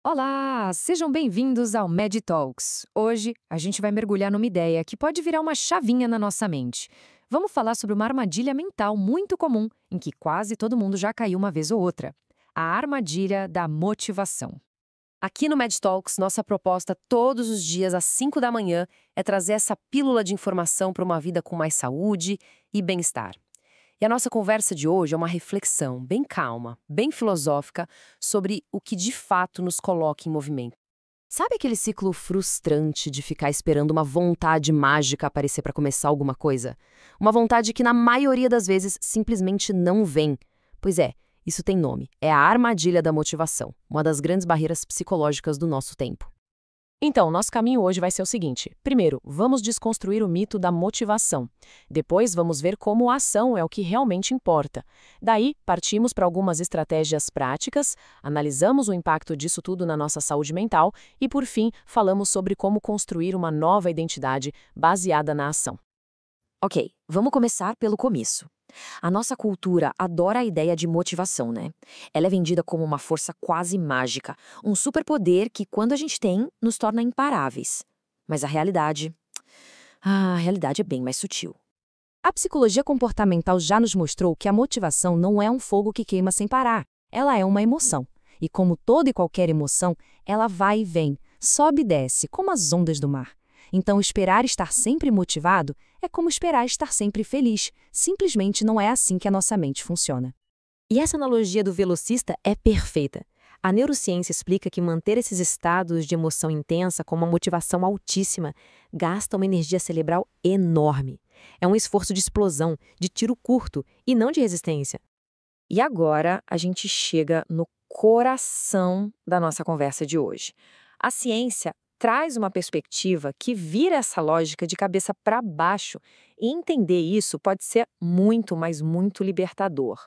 Olá, sejam bem-vindos ao Med Talks. Hoje a gente vai mergulhar numa ideia que pode virar uma chavinha na nossa mente. Vamos falar sobre uma armadilha mental muito comum, em que quase todo mundo já caiu uma vez ou outra. A armadilha da motivação. Aqui no Med Talks, nossa proposta todos os dias às 5 da manhã é trazer essa pílula de informação para uma vida com mais saúde e bem-estar. E a nossa conversa de hoje é uma reflexão bem calma, bem filosófica, sobre o que de fato nos coloca em movimento. Sabe aquele ciclo frustrante de ficar esperando uma vontade mágica aparecer para começar alguma coisa? Uma vontade que, na maioria das vezes, simplesmente não vem. Pois é, isso tem nome. É a armadilha da motivação, uma das grandes barreiras psicológicas do nosso tempo. Então, nosso caminho hoje vai ser o seguinte. Primeiro, vamos desconstruir o mito da motivação. Depois, vamos ver como a ação é o que realmente importa. Daí, partimos para algumas estratégias práticas, analisamos o impacto disso tudo na nossa saúde mental e, por fim, falamos sobre como construir uma nova identidade baseada na ação. Ok, vamos começar pelo começo. A nossa cultura adora a ideia de motivação, né? Ela é vendida como uma força quase mágica, um superpoder que, quando a gente tem, nos torna imparáveis. Mas a realidade. A realidade é bem mais sutil. A psicologia comportamental já nos mostrou que a motivação não é um fogo que queima sem parar. Ela é uma emoção. E como toda e qualquer emoção, ela vai e vem, sobe e desce, como as ondas do mar. Então, esperar estar sempre motivado é como esperar estar sempre feliz. Simplesmente não é assim que a nossa mente funciona. E essa analogia do velocista é perfeita. A neurociência explica que manter esses estados de emoção intensa com uma motivação altíssima gasta uma energia cerebral enorme. É um esforço de explosão, de tiro curto e não de resistência. E agora a gente chega no coração da nossa conversa de hoje. A ciência traz uma perspectiva que vira essa lógica de cabeça para baixo, e entender isso pode ser muito, mas muito libertador.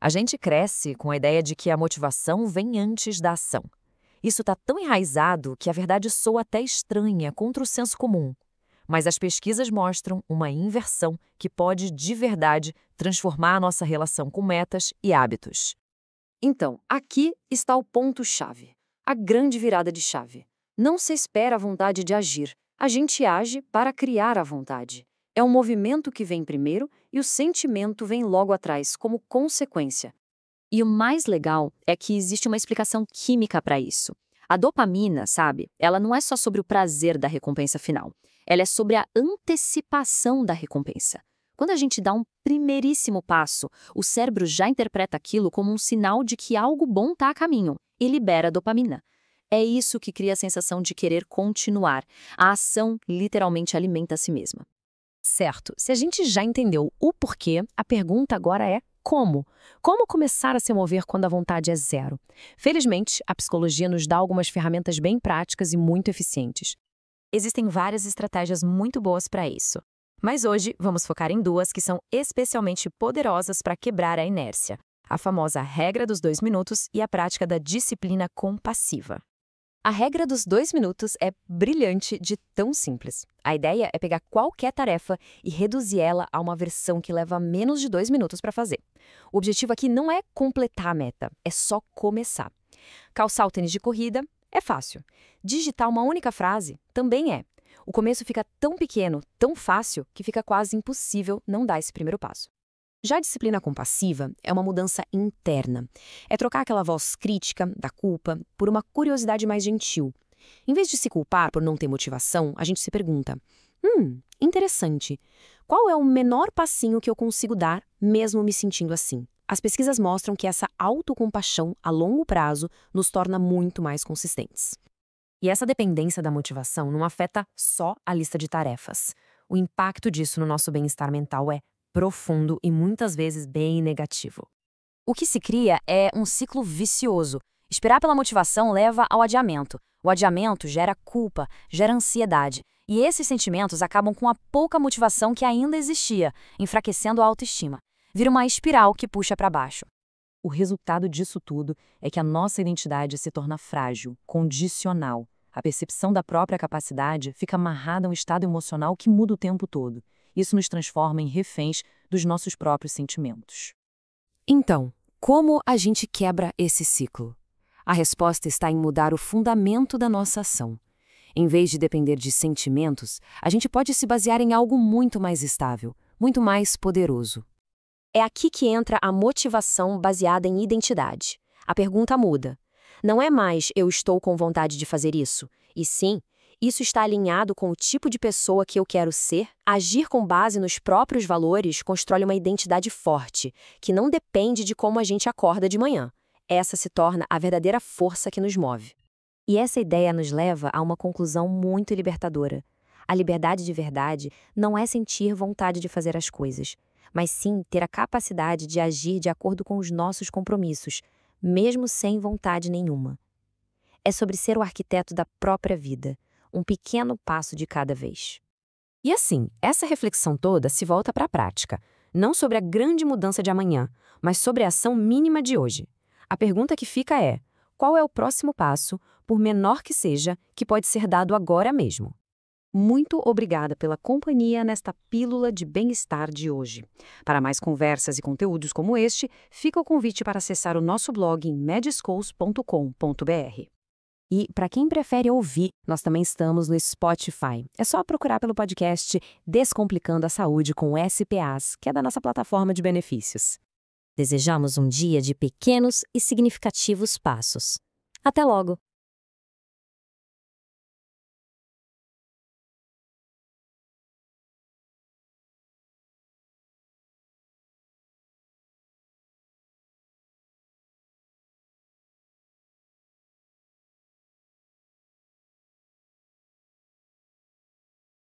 A gente cresce com a ideia de que a motivação vem antes da ação. Isso está tão enraizado que a verdade soa até estranha contra o senso comum. Mas as pesquisas mostram uma inversão que pode, de verdade, transformar a nossa relação com metas e hábitos. Então, aqui está o ponto-chave, a grande virada de chave. Não se espera a vontade de agir, a gente age para criar a vontade. É um movimento que vem primeiro e o sentimento vem logo atrás, como consequência. E o mais legal é que existe uma explicação química para isso. A dopamina, sabe, ela não é só sobre o prazer da recompensa final. Ela é sobre a antecipação da recompensa. Quando a gente dá um primeiríssimo passo, o cérebro já interpreta aquilo como um sinal de que algo bom está a caminho e libera dopamina. É isso que cria a sensação de querer continuar. A ação literalmente alimenta a si mesma. Certo, se a gente já entendeu o porquê, a pergunta agora é como? Como começar a se mover quando a vontade é zero? Felizmente, a psicologia nos dá algumas ferramentas bem práticas e muito eficientes. Existem várias estratégias muito boas para isso. Mas hoje vamos focar em duas que são especialmente poderosas para quebrar a inércia: a famosa regra dos 2 minutos e a prática da disciplina compassiva. A regra dos 2 minutos é brilhante de tão simples. A ideia é pegar qualquer tarefa e reduzir ela a uma versão que leva menos de 2 minutos para fazer. O objetivo aqui não é completar a meta, é só começar. Calçar o tênis de corrida é fácil. Digitar uma única frase também é. O começo fica tão pequeno, tão fácil, que fica quase impossível não dar esse primeiro passo. Já a disciplina compassiva é uma mudança interna. É trocar aquela voz crítica, da culpa, por uma curiosidade mais gentil. Em vez de se culpar por não ter motivação, a gente se pergunta: interessante. Qual é o menor passinho que eu consigo dar, mesmo me sentindo assim? As pesquisas mostram que essa autocompaixão, a longo prazo, nos torna muito mais consistentes. E essa dependência da motivação não afeta só a lista de tarefas. O impacto disso no nosso bem-estar mental é profundo e muitas vezes bem negativo. O que se cria é um ciclo vicioso. Esperar pela motivação leva ao adiamento. O adiamento gera culpa, gera ansiedade. E esses sentimentos acabam com a pouca motivação que ainda existia, enfraquecendo a autoestima. Vira uma espiral que puxa para baixo. O resultado disso tudo é que a nossa identidade se torna frágil, condicional. A percepção da própria capacidade fica amarrada a um estado emocional que muda o tempo todo. Isso nos transforma em reféns dos nossos próprios sentimentos. Então, como a gente quebra esse ciclo? A resposta está em mudar o fundamento da nossa ação. Em vez de depender de sentimentos, a gente pode se basear em algo muito mais estável, muito mais poderoso. É aqui que entra a motivação baseada em identidade. A pergunta muda. Não é mais eu estou com vontade de fazer isso, e sim, isso está alinhado com o tipo de pessoa que eu quero ser. Agir com base nos próprios valores constrói uma identidade forte, que não depende de como a gente acorda de manhã. Essa se torna a verdadeira força que nos move. E essa ideia nos leva a uma conclusão muito libertadora. A liberdade de verdade não é sentir vontade de fazer as coisas, mas sim ter a capacidade de agir de acordo com os nossos compromissos, mesmo sem vontade nenhuma. É sobre ser o arquiteto da própria vida, um pequeno passo de cada vez. E assim, essa reflexão toda se volta para a prática, não sobre a grande mudança de amanhã, mas sobre a ação mínima de hoje. A pergunta que fica é: qual é o próximo passo, por menor que seja, que pode ser dado agora mesmo? Muito obrigada pela companhia nesta pílula de bem-estar de hoje. Para mais conversas e conteúdos como este, fica o convite para acessar o nosso blog em medschools.com.br. E, para quem prefere ouvir, nós também estamos no Spotify. É só procurar pelo podcast Descomplicando a Saúde com SPAs, que é da nossa plataforma de benefícios. Desejamos um dia de pequenos e significativos passos. Até logo!